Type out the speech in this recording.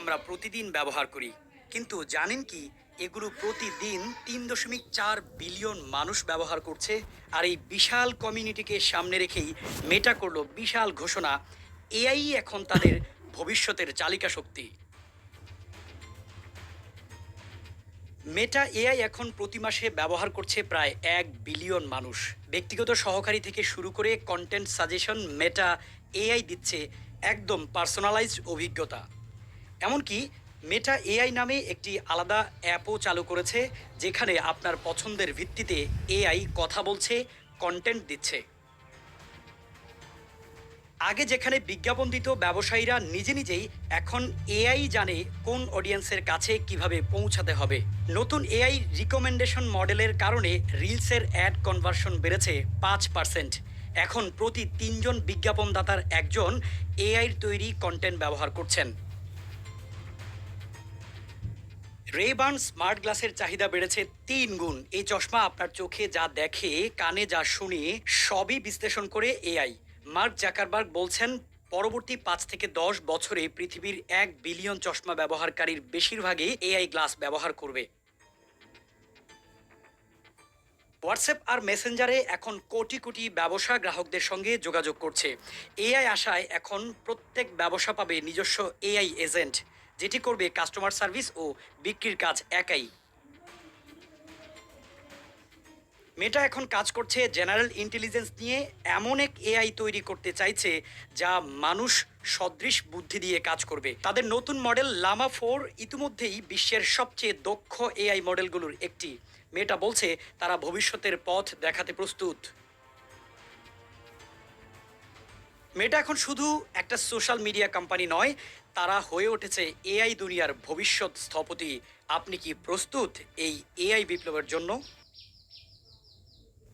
আমরা প্রতিদিন ব্যবহার করি, কিন্তু জানেন কি এগুলো প্রতিদিন 3.4 বিলিয়ন মানুষ ব্যবহার করছে। আর এই বিশাল কমিউনিটিকে সামনে রেখেই মেটা করলো বিশাল ঘোষণা, এআই এখন তাদের ভবিষ্যতের চালিকা শক্তি। মেটা এআই এখন প্রতি মাসে ব্যবহার করছে প্রায় 1 বিলিয়ন মানুষ। ব্যক্তিগত সহকারী থেকে শুরু করে কন্টেন্ট সাজেশন মেটা এআই দিচ্ছে একদম পার্সোনালাইজড অভিজ্ঞতা। এমনকি মেটা এআই নামে একটি আলাদা অ্যাপও চালু করেছে, যেখানে আপনার পছন্দের ভিত্তিতে এআই কথা বলছে, কন্টেন্ট দিচ্ছে। আগে যেখানে বিজ্ঞাপন দিত ব্যবসায়ীরা নিজে নিজেই, এখন এআই জানে কোন অডিয়েন্সের কাছে কিভাবে পৌঁছাতে হবে। নতুন এআই রিকমেন্ডেশন মডেলের কারণে রিলসের অ্যাড কনভার্সন বেড়েছে 5%। এখন প্রতি 3জন বিজ্ঞাপনদাতার একজন এআইয়ের তৈরি কন্টেন্ট ব্যবহার করছেন। রেবান স্মার্ট গ্লাসের চাহিদা বেড়েছে 3 গুণ। এই চশমা আপনার চোখে যা দেখে, কানে যা শুনে, সবই বিশ্লেষণ করে এআই। মার্ক জাকারবার্গ বলছেন, পরবর্তী 5 থেকে 10 বছরে পৃথিবীর 1 বিলিয়ন চশমা ব্যবহারকারীর বেশিরভাগই এআই গ্লাস ব্যবহার করবে। হোয়াটসঅ্যাপ আর মেসেঞ্জারে এখন কোটি কোটি ব্যবসা গ্রাহকদের সঙ্গে যোগাযোগ করছে। এআই আসায় এখন প্রত্যেক ব্যবসা পাবে নিজস্ব এআই এজেন্ট, যেটি করবে কাস্টমার সার্ভিস ও বিক্রির কাজ একাই। মেটা এখন কাজ করছে জেনারেল ইন্টেলিজেন্স নিয়ে। এমন এক এআই তৈরি করতে চাইছে যা মানুষ সদৃশ বুদ্ধি দিয়ে কাজ করবে। তাদের নতুন মডেল লামা 4 ইতিমধ্যেই বিশ্বের সবচেয়ে দক্ষ এআই মডেলগুলোর একটি। মেটা বলছে তারা ভবিষ্যতের পথ দেখাতে প্রস্তুত। মেটা এখন শুধু একটা সোশ্যাল মিডিয়া কোম্পানি নয়, তারা হয়ে উঠেছে এআই দুনিয়ার ভবিষ্যৎ স্থপতি। আপনি কি প্রস্তুত এই এআই বিপ্লবের জন্য?